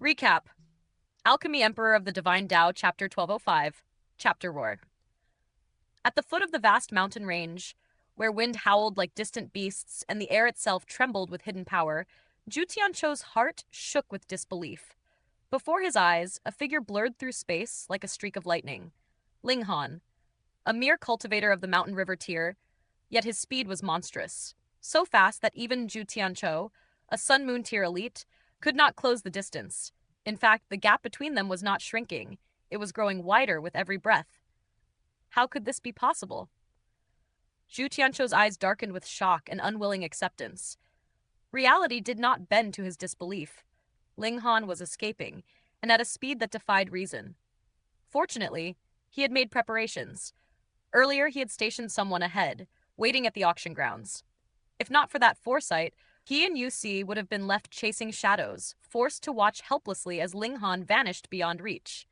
Recap. Alchemy Emperor of the Divine Dao, Chapter 1205, Chapter Roar. At the foot of the vast mountain range, where wind howled like distant beasts and the air itself trembled with hidden power, Zhu Tianzhou's heart shook with disbelief. Before his eyes, a figure blurred through space like a streak of lightning. Ling Han, a mere cultivator of the mountain river tier, yet his speed was monstrous. So fast that even Zhu Tianzhou, a sun moon tier elite, could not close the distance. In fact, the gap between them was not shrinking. It was growing wider with every breath. How could this be possible? Zhu Tianzhou's eyes darkened with shock and unwilling acceptance. Reality did not bend to his disbelief. Ling Han was escaping, and at a speed that defied reason. Fortunately, he had made preparations. Earlier, he had stationed someone ahead, waiting at the auction grounds. If not for that foresight, he and UC would have been left chasing shadows, forced to watch helplessly as Ling Han vanished beyond reach.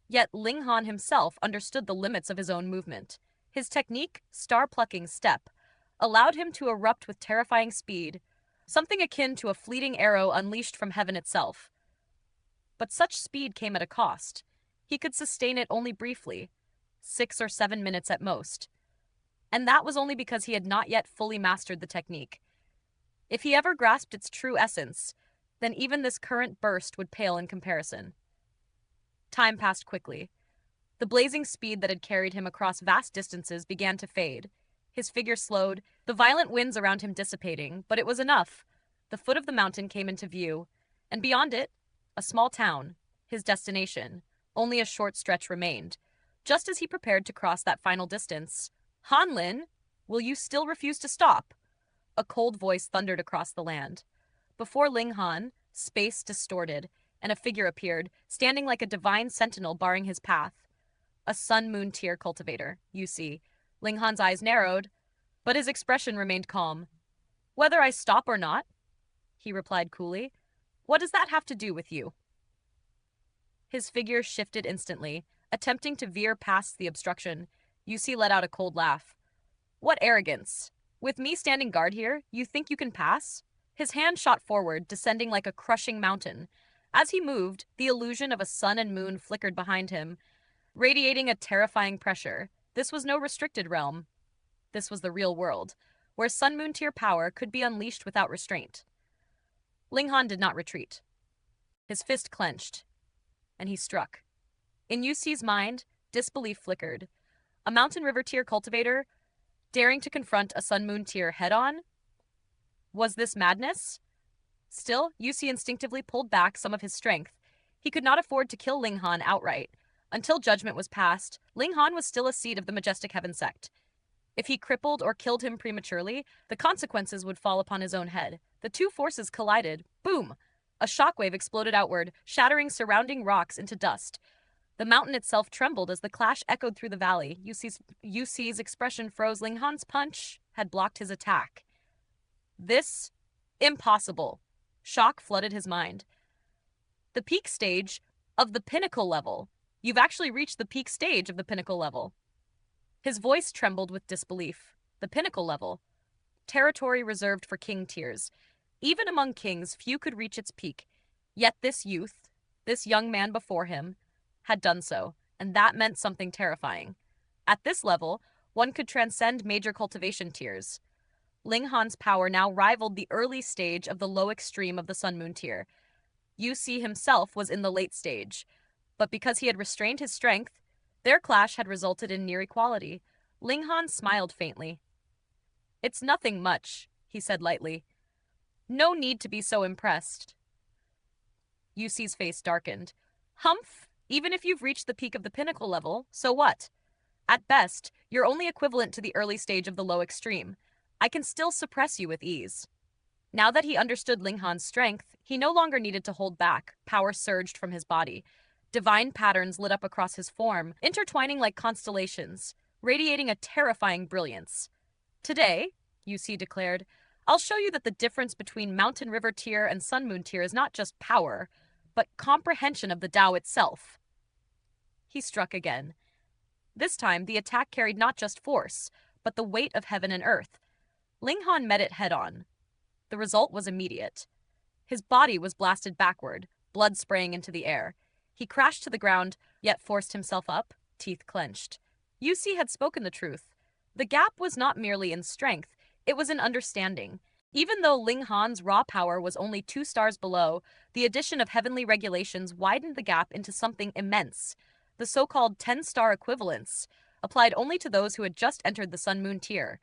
Yet Ling Han himself understood the limits of his own movement. His technique, star-plucking step, allowed him to erupt with terrifying speed, something akin to a fleeting arrow unleashed from heaven itself. But such speed came at a cost. He could sustain it only briefly, 6 or 7 minutes at most. And that was only because he had not yet fully mastered the technique. If he ever grasped its true essence, then even this current burst would pale in comparison. Time passed quickly. The blazing speed that had carried him across vast distances began to fade. His figure slowed, the violent winds around him dissipating, but it was enough. The foot of the mountain came into view, and beyond it, a small town, his destination. Only a short stretch remained. Just as he prepared to cross that final distance, "Han Lin, will you still refuse to stop?" A cold voice thundered across the land. Before Ling Han, space distorted, and a figure appeared, standing like a divine sentinel barring his path. A sun-moon tier cultivator, you see. Ling Han's eyes narrowed, but his expression remained calm. "Whether I stop or not," he replied coolly, "what does that have to do with you?" His figure shifted instantly, attempting to veer past the obstruction. Yusi let out a cold laugh. "What arrogance! With me standing guard here, you think you can pass?" His hand shot forward, descending like a crushing mountain. As he moved, the illusion of a sun and moon flickered behind him, radiating a terrifying pressure. This was no restricted realm. This was the real world, where sun-moon tier power could be unleashed without restraint. Ling Han did not retreat. His fist clenched, and he struck. In Yusi's mind, disbelief flickered. A mountain river tier cultivator daring to confront a sun-moon tier head-on? Was this madness? Still, Yusi instinctively pulled back some of his strength. He could not afford to kill Ling Han outright. Until judgment was passed, Ling Han was still a seed of the Majestic Heaven sect. If he crippled or killed him prematurely, the consequences would fall upon his own head. The two forces collided. Boom! A shockwave exploded outward, shattering surrounding rocks into dust. The mountain itself trembled as the clash echoed through the valley. Yusi's expression froze. Ling Han's punch had blocked his attack. This? Impossible. Shock flooded his mind. The peak stage of the pinnacle level. You've actually reached the peak stage of the pinnacle level. His voice trembled with disbelief. The pinnacle level. Territory reserved for king tiers. Even among kings, few could reach its peak. Yet this youth, this young man before him, had done so, and that meant something terrifying. At this level, one could transcend major cultivation tiers. Ling Han's power now rivaled the early stage of the low extreme of the sun-moon tier. Yusi himself was in the late stage, but because he had restrained his strength, their clash had resulted in near equality. Ling Han smiled faintly. "It's nothing much," he said lightly. "No need to be so impressed." Yusi's face darkened. "Humph! Even if you've reached the peak of the pinnacle level, so what? At best, you're only equivalent to the early stage of the low extreme. I can still suppress you with ease." Now that he understood Ling Han's strength, he no longer needed to hold back. Power surged from his body. Divine patterns lit up across his form, intertwining like constellations, radiating a terrifying brilliance. "Today," Yusi declared, "I'll show you that the difference between mountain river tier and sun moon tier is not just power, but comprehension of the Dao itself." He struck again. This time, the attack carried not just force, but the weight of heaven and earth. Ling Han met it head-on. The result was immediate. His body was blasted backward, blood spraying into the air. He crashed to the ground, yet forced himself up, teeth clenched. Yusi had spoken the truth. The gap was not merely in strength, it was in understanding. Even though Ling Han's raw power was only 2 stars below, the addition of heavenly regulations widened the gap into something immense. The so-called 10-star equivalence applied only to those who had just entered the Sun Moon tier,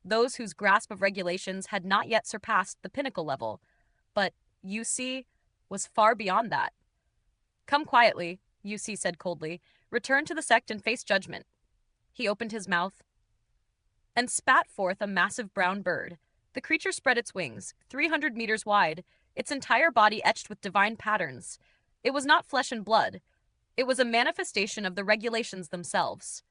those whose grasp of regulations had not yet surpassed the pinnacle level. But Yusi was far beyond that. Come quietly, Yusi said coldly. Return to the sect and face judgment. He opened his mouth and spat forth a massive brown bird. The creature spread its wings, 300 meters wide, its entire body etched with divine patterns. It was not flesh and blood. It was a manifestation of the regulations themselves.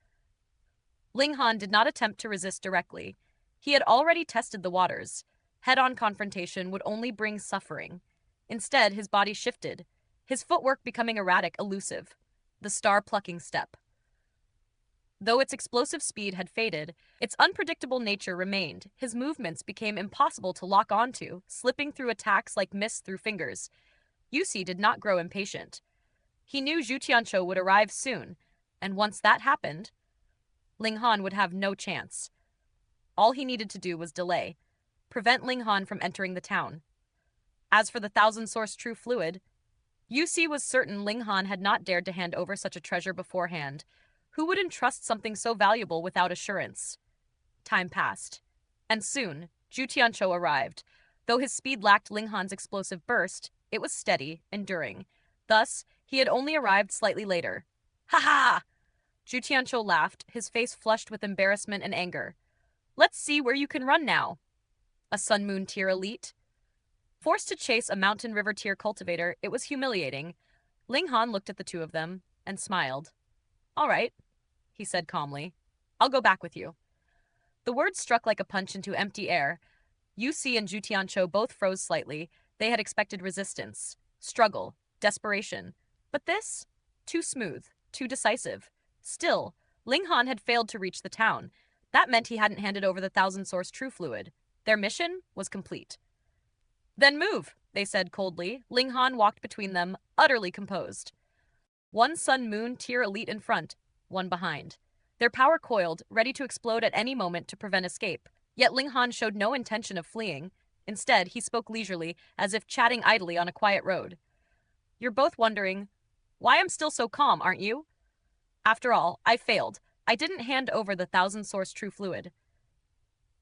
Ling Han did not attempt to resist directly. He had already tested the waters. Head-on confrontation would only bring suffering. Instead, his body shifted, his footwork becoming erratic, elusive. The star-plucking step. Though its explosive speed had faded, its unpredictable nature remained. His movements became impossible to lock onto, slipping through attacks like mist through fingers. Yusi did not grow impatient. He knew Zhu Tianqiu would arrive soon, and once that happened, Ling Han would have no chance. All he needed to do was delay, prevent Ling Han from entering the town. As for the thousand-source true fluid, Yusi was certain Ling Han had not dared to hand over such a treasure beforehand. Who would entrust something so valuable without assurance? Time passed, and soon Zhu Tianqiu arrived. Though his speed lacked Ling Han's explosive burst, it was steady, enduring. Thus, he had only arrived slightly later. Ha ha! Zhu Tianqiu laughed, his face flushed with embarrassment and anger. Let's see where you can run now. A Sun Moon tier elite? Forced to chase a Mountain River tier cultivator, it was humiliating. Ling Han looked at the two of them and smiled. All right, he said calmly. I'll go back with you. The words struck like a punch into empty air. Yusi and Zhu Tianqiu both froze slightly. They had expected resistance, struggle, desperation. But this? Too smooth, too decisive. Still, Ling Han had failed to reach the town. That meant he hadn't handed over the thousand-source true fluid. Their mission was complete. Then move, they said coldly. Ling Han walked between them, utterly composed. One Sun Moon tier elite in front, one behind. Their power coiled, ready to explode at any moment to prevent escape. Yet Ling Han showed no intention of fleeing. Instead, he spoke leisurely, as if chatting idly on a quiet road. You're both wondering, why I'm still so calm, aren't you? After all, I failed. I didn't hand over the thousand-source true fluid.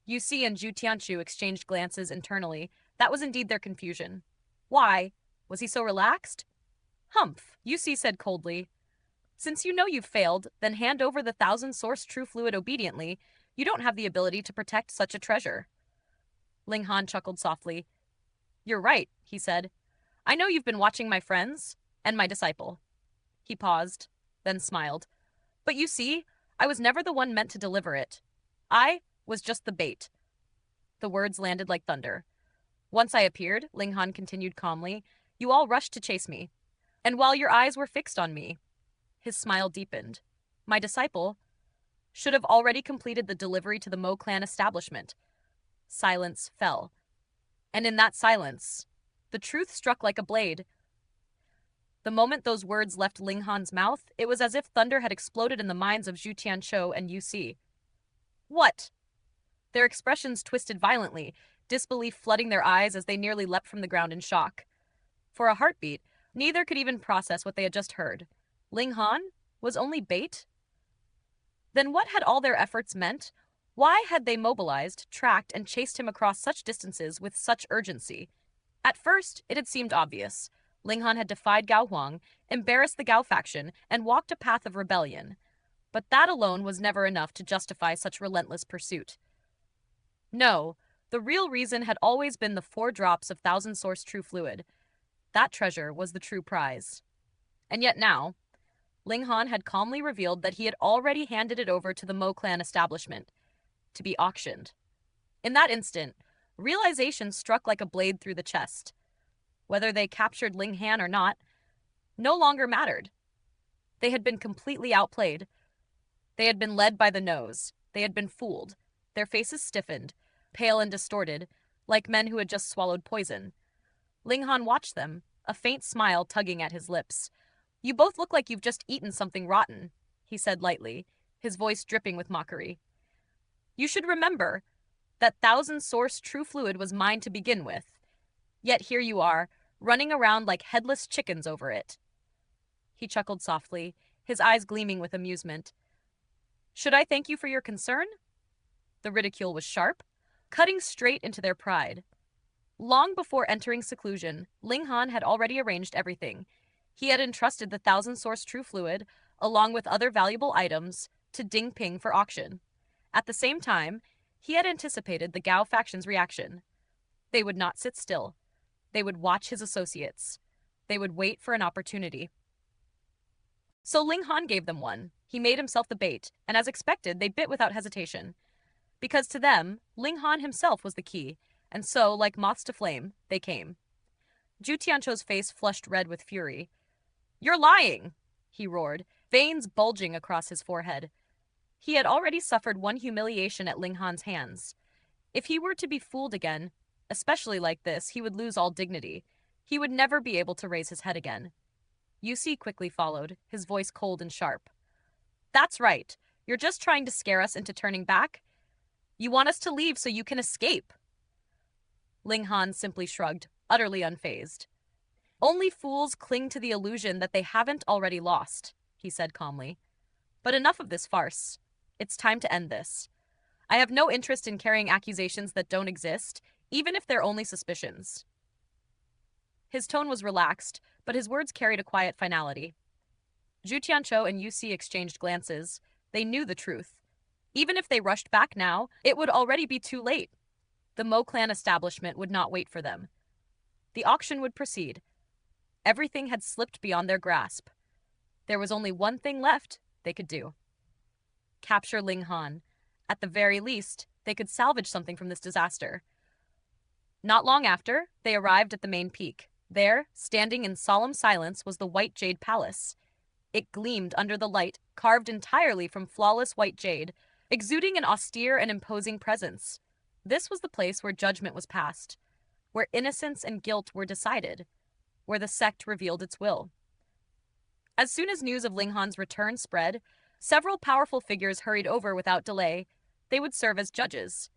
Yusi and Zhu Tianqiu exchanged glances internally. That was indeed their confusion. Why? Was he so relaxed? Humph, Yusi said coldly. Since you know you've failed, then hand over the thousand-source true fluid obediently. You don't have the ability to protect such a treasure. Ling Han chuckled softly. You're right, he said. I know you've been watching my friends and my disciple. He paused, then smiled. But you see, I was never the one meant to deliver it. I was just the bait. The words landed like thunder. Once I appeared, Ling Han continued calmly, you all rushed to chase me. And while your eyes were fixed on me, his smile deepened. My disciple should have already completed the delivery to the Mo clan establishment. Silence fell. And in that silence, the truth struck like a blade. The moment those words left Ling Han's mouth, it was as if thunder had exploded in the minds of Zhu Tianqiu and Yusi. What? Their expressions twisted violently, disbelief flooding their eyes as they nearly leapt from the ground in shock. For a heartbeat, neither could even process what they had just heard. Ling Han was only bait? Then what had all their efforts meant? Why had they mobilized, tracked, and chased him across such distances with such urgency? At first, it had seemed obvious. Ling Han had defied Gao Huang, embarrassed the Gao faction, and walked a path of rebellion. But that alone was never enough to justify such relentless pursuit. No, the real reason had always been the 4 drops of thousand-source true fluid. That treasure was the true prize. And yet now, Ling Han had calmly revealed that he had already handed it over to the Mo clan establishment, to be auctioned. In that instant, realization struck like a blade through the chest. Whether they captured Ling Han or not, no longer mattered. They had been completely outplayed. They had been led by the nose. They had been fooled. Their faces stiffened, pale and distorted, like men who had just swallowed poison. Ling Han watched them, a faint smile tugging at his lips. You both look like you've just eaten something rotten, he said lightly, his voice dripping with mockery. You should remember that thousand-source true fluid was mine to begin with. Yet here you are, running around like headless chickens over it. He chuckled softly, his eyes gleaming with amusement. Should I thank you for your concern? The ridicule was sharp, cutting straight into their pride. Long before entering seclusion, Ling Han had already arranged everything. He had entrusted the thousand-source true fluid, along with other valuable items, to Ding Ping for auction. At the same time, he had anticipated the Gao faction's reaction. They would not sit still. They would watch his associates. They would wait for an opportunity. So Ling Han gave them one. He made himself the bait, and as expected, they bit without hesitation. Because to them, Ling Han himself was the key, and so, like moths to flame, they came. Zhu Tianzhou's face flushed red with fury. You're lying, he roared, veins bulging across his forehead. He had already suffered one humiliation at Ling Han's hands. If he were to be fooled again, especially like this, he would lose all dignity. He would never be able to raise his head again. Yusi quickly followed, his voice cold and sharp. That's right. You're just trying to scare us into turning back? You want us to leave so you can escape. Ling Han simply shrugged, utterly unfazed. Only fools cling to the illusion that they haven't already lost, he said calmly. But enough of this farce. It's time to end this. I have no interest in carrying accusations that don't exist, even if they're only suspicions. His tone was relaxed, but his words carried a quiet finality. Zhu Tianzhou and Yu Si exchanged glances. They knew the truth. Even if they rushed back now, it would already be too late. The Mo clan establishment would not wait for them. The auction would proceed. Everything had slipped beyond their grasp. There was only one thing left they could do. Capture Ling Han. At the very least, they could salvage something from this disaster. Not long after, they arrived at the main peak. There, standing in solemn silence, was the White Jade Palace. It gleamed under the light, carved entirely from flawless white jade, exuding an austere and imposing presence. This was the place where judgment was passed, where innocence and guilt were decided, where the sect revealed its will. As soon as news of Ling Han's return spread, several powerful figures hurried over without delay. They would serve as judges.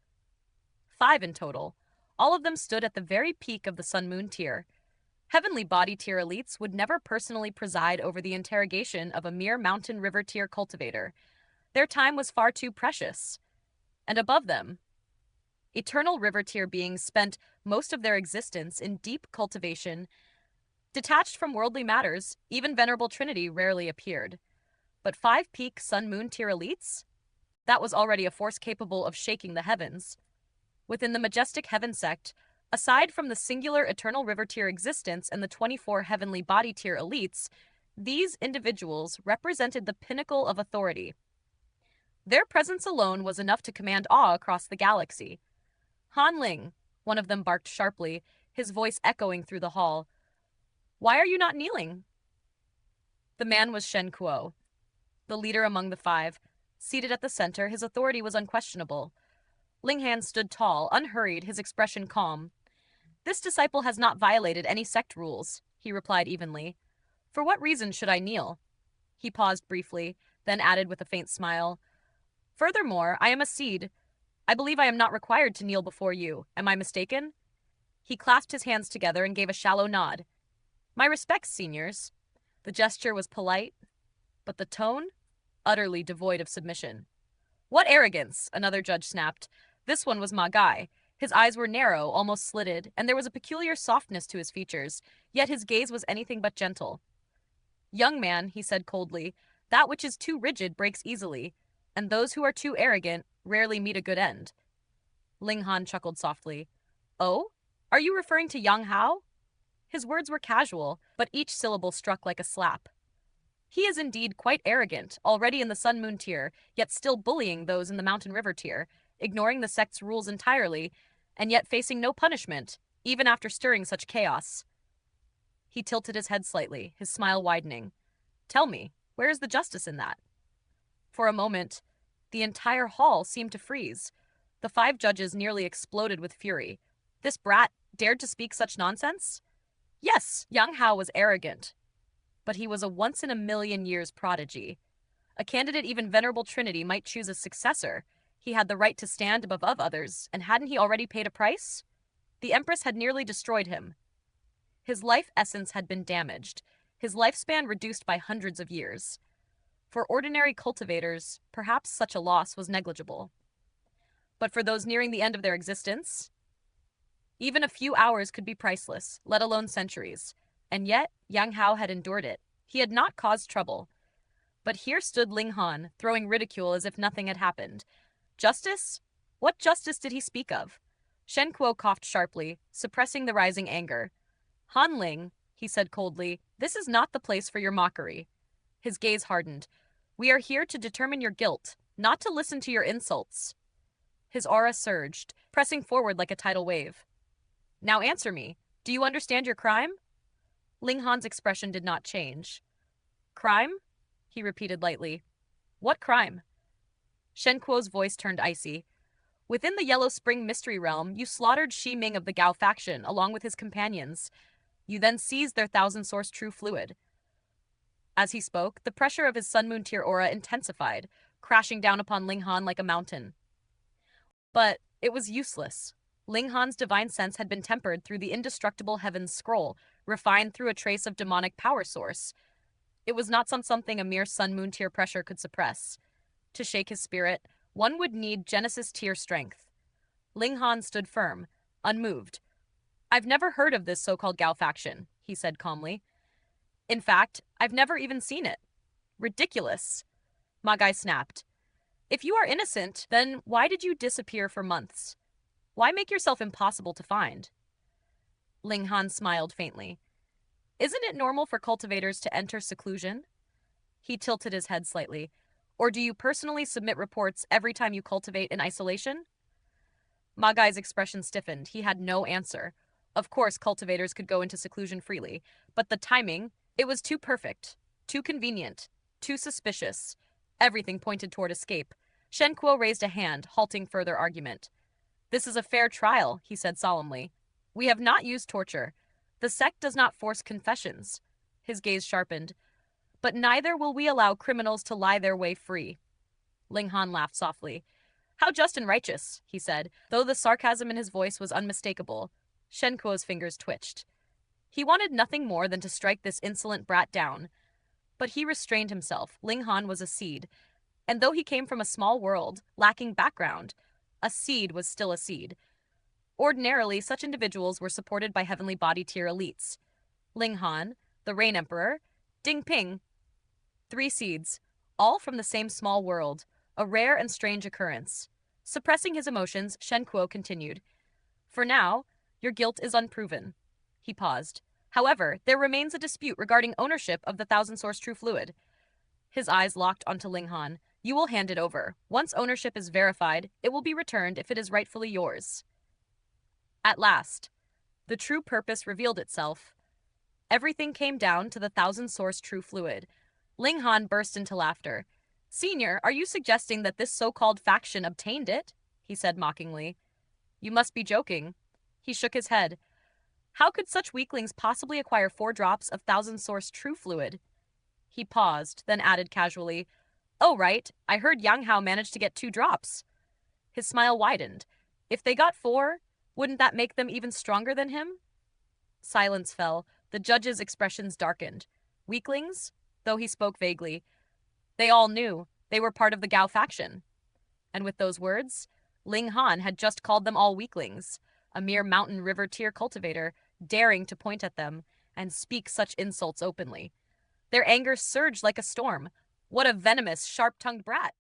5 in total. All of them stood at the very peak of the Sun-Moon tier. Heavenly Body tier elites would never personally preside over the interrogation of a mere Mountain River tier cultivator. Their time was far too precious. And above them, Eternal River tier beings spent most of their existence in deep cultivation. Detached from worldly matters, even Venerable Trinity rarely appeared. But 5 peak Sun-Moon tier elites? That was already a force capable of shaking the heavens. Within the majestic Heaven sect, aside from the singular Eternal River tier existence and the 24 Heavenly Body tier elites, these individuals represented the pinnacle of authority. Their presence alone was enough to command awe across the galaxy. Han Ling, one of them barked sharply, his voice echoing through the hall. Why are you not kneeling? The man was Shen Kuo, the leader among the 5. Seated at the center, his authority was unquestionable. Ling Han stood tall, unhurried, his expression calm. This disciple has not violated any sect rules, he replied evenly. For what reason should I kneel? He paused briefly, then added with a faint smile. Furthermore, I am a seed. I believe I am not required to kneel before you. Am I mistaken? He clasped his hands together and gave a shallow nod. My respects, seniors. The gesture was polite, but the tone? Utterly devoid of submission. What arrogance, another judge snapped. This one was Ma Gai. His eyes were narrow, almost slitted, and there was a peculiar softness to his features, yet his gaze was anything but gentle. Young man, he said coldly, that which is too rigid breaks easily, and those who are too arrogant rarely meet a good end. Ling Han chuckled softly. Oh? Are you referring to Yang Hao? His words were casual, but each syllable struck like a slap. He is indeed quite arrogant, already in the Sun-Moon tier, yet still bullying those in the Mountain River tier, ignoring the sect's rules entirely, and yet facing no punishment, even after stirring such chaos. He tilted his head slightly, his smile widening. Tell me, where is the justice in that? For a moment, the entire hall seemed to freeze. The 5 judges nearly exploded with fury. This brat dared to speak such nonsense? Yes, Yang Hao was arrogant, but he was a once-in-a-million-years prodigy. A candidate even Venerable Trinity might choose a successor. He had the right to stand above others, and hadn't he already paid a price? The Empress had nearly destroyed him. His life essence had been damaged, his lifespan reduced by hundreds of years. For ordinary cultivators, perhaps such a loss was negligible. But for those nearing the end of their existence, even a few hours could be priceless, let alone centuries. And yet, Yang Hao had endured it. He had not caused trouble. But here stood Ling Han, throwing ridicule as if nothing had happened. Justice? What justice did he speak of? Shen Kuo coughed sharply, suppressing the rising anger. Han Ling, he said coldly, this is not the place for your mockery. His gaze hardened. We are here to determine your guilt, not to listen to your insults. His aura surged, pressing forward like a tidal wave. Now answer me. Do you understand your crime? Ling Han's expression did not change. Crime? He repeated lightly. What crime? Shen Kuo's voice turned icy. Within the Yellow Spring mystery realm, you slaughtered Shi Ming of the Gao faction, along with his companions. You then seized their thousand-source true fluid. As he spoke, the pressure of his Sun Moon tier aura intensified, crashing down upon Ling Han like a mountain. But it was useless. Ling Han's divine sense had been tempered through the indestructible Heaven's Scroll, refined through a trace of demonic power source. It was not something a mere Sun Moon tier pressure could suppress. To shake his spirit, one would need Genesis tier strength. Ling Han stood firm, unmoved. I've never heard of this so-called Gao faction, he said calmly. In fact, I've never even seen it. Ridiculous. Ma Gai snapped. If you are innocent, then why did you disappear for months? Why make yourself impossible to find? Ling Han smiled faintly. Isn't it normal for cultivators to enter seclusion? He tilted his head slightly. Or do you personally submit reports every time you cultivate in isolation? Ma Gai's expression stiffened. He had no answer. Of course, cultivators could go into seclusion freely, but the timing, it was too perfect, too convenient, too suspicious. Everything pointed toward escape. Shen Kuo raised a hand, halting further argument. This is a fair trial, he said solemnly. We have not used torture. The sect does not force confessions. His gaze sharpened. But neither will we allow criminals to lie their way free. Ling Han laughed softly. How just and righteous, he said, though the sarcasm in his voice was unmistakable. Shen Kuo's fingers twitched. He wanted nothing more than to strike this insolent brat down. But he restrained himself. Ling Han was a seed. And though he came from a small world, lacking background, a seed was still a seed. Ordinarily, such individuals were supported by heavenly body tier elites. Ling Han, the Rain Emperor, Ding Ping. 3 seeds, all from the same small world, a rare and strange occurrence. Suppressing his emotions, Shen Kuo continued. For now, your guilt is unproven. He paused. However, there remains a dispute regarding ownership of the thousand-source true fluid. His eyes locked onto Ling Han. You will hand it over. Once ownership is verified, it will be returned if it is rightfully yours. At last, the true purpose revealed itself. Everything came down to the thousand-source true fluid. Ling Han burst into laughter. Senior, are you suggesting that this so-called faction obtained it? He said mockingly. You must be joking. He shook his head. How could such weaklings possibly acquire 4 drops of thousand-source true fluid? He paused, then added casually, Oh, right, I heard Yang Hao managed to get 2 drops. His smile widened. If they got 4, wouldn't that make them even stronger than him? Silence fell. The judge's expressions darkened. Weaklings? Though he spoke vaguely. They all knew. They were part of the Gao faction. And with those words, Ling Han had just called them all weaklings, a mere mountain river tier cultivator, daring to point at them and speak such insults openly. Their anger surged like a storm. What a venomous, sharp-tongued brat!